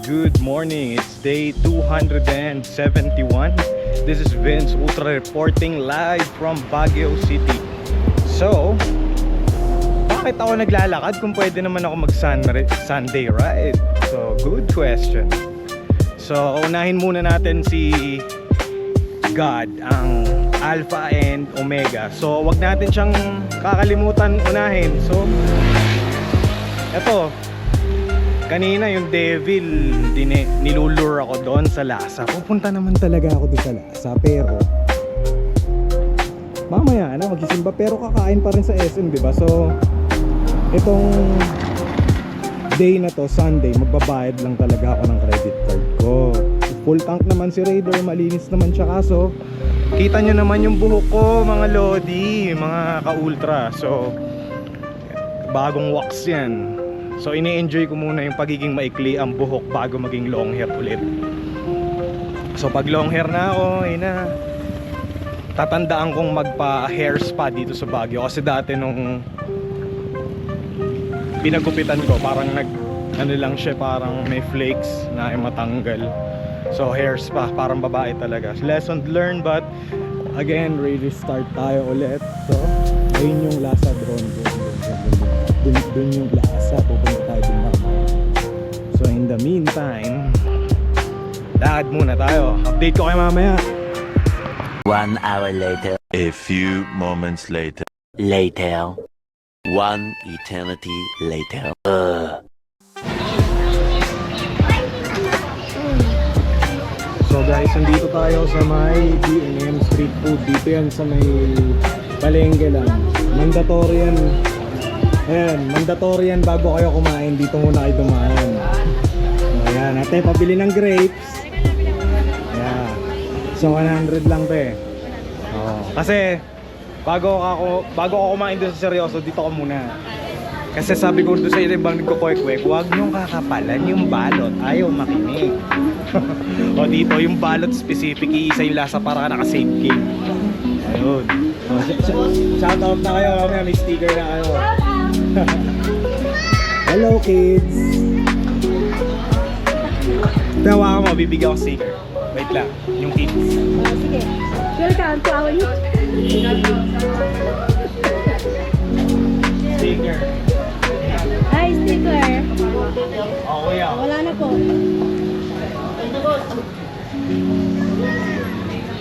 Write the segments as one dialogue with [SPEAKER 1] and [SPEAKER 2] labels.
[SPEAKER 1] good morning. It's day 271. This is Vince Ultra reporting live from Baguio City. So, bakit ako naglalakad kung pwede naman ako mag-Sunday ride? So, good question. So, unahin muna natin si God, ang Alpha and Omega. So, wag natin siyang kakalimutan unahin. So, eto, kanina yung devil, nilulure ako doon sa Lasa. Pupunta naman talaga ako doon sa Lasa, pero mamaya na magsisimba, pero kakain pa rin sa SM, diba? So, itong day na to, Sunday, magbabayad lang talaga ako ng credit card ko. Full tank naman si Raider, malinis naman siya. Kaso kita nyo naman yung buhok ko, mga lodi, mga ka-ultra. So, bagong wax yan. So, ini-enjoy ko muna yung pagiging maikli ang buhok bago maging long hair ulit. So, pag long hair na ako, tatandaan kong magpa-hair spa dito sa Baguio. Kasi dati nung pinagupitan ko, parang ano lang siya, parang may flakes na matanggal. So, hair spa, parang babae talaga. Lesson learned, but again, restart tayo ulit. So, ayun yung Lasa drone. Dun yung Lasa, pupunta tayo dun mamaya. So, in the meantime, lakad muna tayo. Update ko kayo mamaya.
[SPEAKER 2] 1 hour later.
[SPEAKER 3] A few moments later.
[SPEAKER 2] Later. 1 eternity later.
[SPEAKER 1] So guys, nandito tayo sa may B&M Street Food. Dito yan sa may palengke lang. Mandatory yan. Ayan, mandatory yan bago kayo kumain. Dito muna kayo dumaan. So ayan, ate, pabili ng grapes. Ayan. So 100 lang pe. Oh, kasi bago ako kumain dito sa seryoso, dito ko muna. Kasi sabi ko doon sa ibang nagkukwek-kwek, huwag niyong kakapalan yung balot. Ayaw makinig. O dito, yung balot specific, iisa yung lasa para ka naka-save game. Ayun. Shoutout na kayo, mamaya may sticker na kayo. Hello kids! Tawa mo, bibigyan ko sticker. Wait lang, yung kids.
[SPEAKER 4] Sige. Welcome to our
[SPEAKER 1] Sticker.
[SPEAKER 4] Hi, sticker.
[SPEAKER 1] Okay ah.
[SPEAKER 4] Wala na po.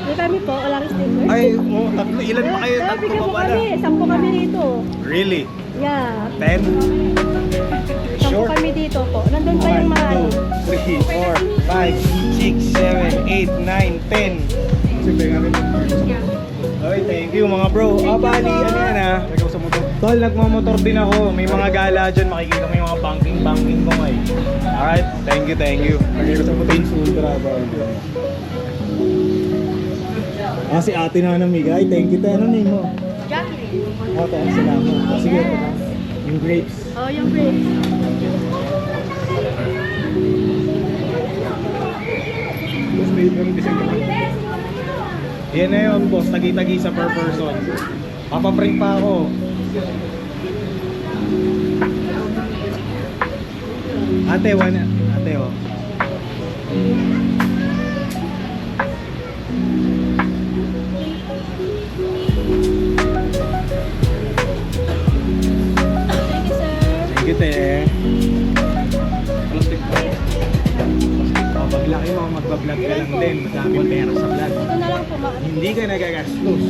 [SPEAKER 4] May kami po, wala rin sticker.
[SPEAKER 1] Ay, oh, tatlo. Ilan pa kayo? Tatlo
[SPEAKER 4] Bigyan
[SPEAKER 1] pa
[SPEAKER 4] po
[SPEAKER 1] pala.
[SPEAKER 4] kami. 10 kami rito.
[SPEAKER 1] Really?
[SPEAKER 4] Yeah.
[SPEAKER 1] 10?
[SPEAKER 4] 10
[SPEAKER 1] Sure?
[SPEAKER 4] kami dito po. Nandun pa yung mga
[SPEAKER 1] 1, 2, 3, 4, 5, 6, 7, 8, 9, 10. Siyempre nga rin. Okay, thank you mga bro. Bali, ano yan ha? Tol, nagmamotor din ako. May mga gala dyan. Makikita mo yung mga banking ko ngayon. Alright, thank you, thank you. Nagkita sa Vince Ultra. Si ate na namigay. Thank you, tayo. Ano name mo?
[SPEAKER 4] Jacqueline.
[SPEAKER 1] Oh, tayo, salamat. Sige, ito na. Yung grapes.
[SPEAKER 4] Oh, yung grapes.
[SPEAKER 1] Yan na yun, boss. Tagi-tagi sa per person. Papaprint pa ako. Ate, ate, oh.
[SPEAKER 4] Thank you, sir.
[SPEAKER 1] Thank you, te. Plastic pa. Oh, pag laki mo, magbablog ka lang din. Madaming pera sa vlog.
[SPEAKER 4] Ito na lang po.
[SPEAKER 1] Hindi ka nagagastos.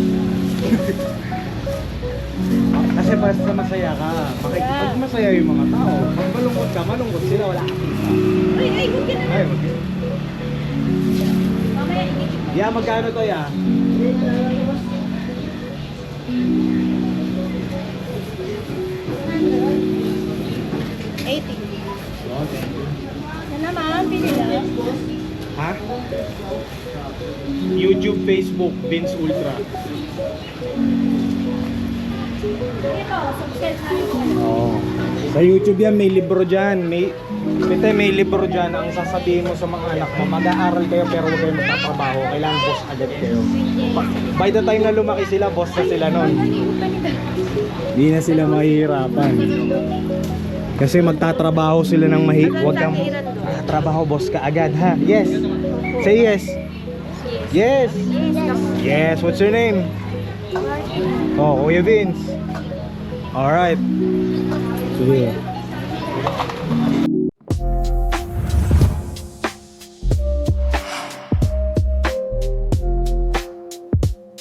[SPEAKER 1] Kasi basta masaya ka. Pag masaya yung mga tao, pag malungkot ka, malungkot sila, wala kang kita.
[SPEAKER 4] Ay, huwag ka na.
[SPEAKER 1] Ay, wag yun.
[SPEAKER 4] Mamaya, ikikip.
[SPEAKER 1] Ya, magkano to ya? Okay.
[SPEAKER 4] Yan naman, pili lang.
[SPEAKER 1] Ha? YouTube, Facebook, Vince Ultra.
[SPEAKER 4] Ito, subscribe na.
[SPEAKER 1] Oo. Sa YouTube yan, may libro dyan. May libro dyan. Ang sasabihin mo sa mga anak mo, mag-aaral kayo pero huwag kayo magtatrabaho. Kailangan boss agad kayo. By the time na lumaki sila, boss na sila nun. Hindi na sila mahihirapan. Kasi magtatrabaho sila ng wag kang magtatrabaho boss ka agad ha. Yes. Say yes. Yes. Yes. What's your name? Oh, Kuya Vince. Alright. Sige.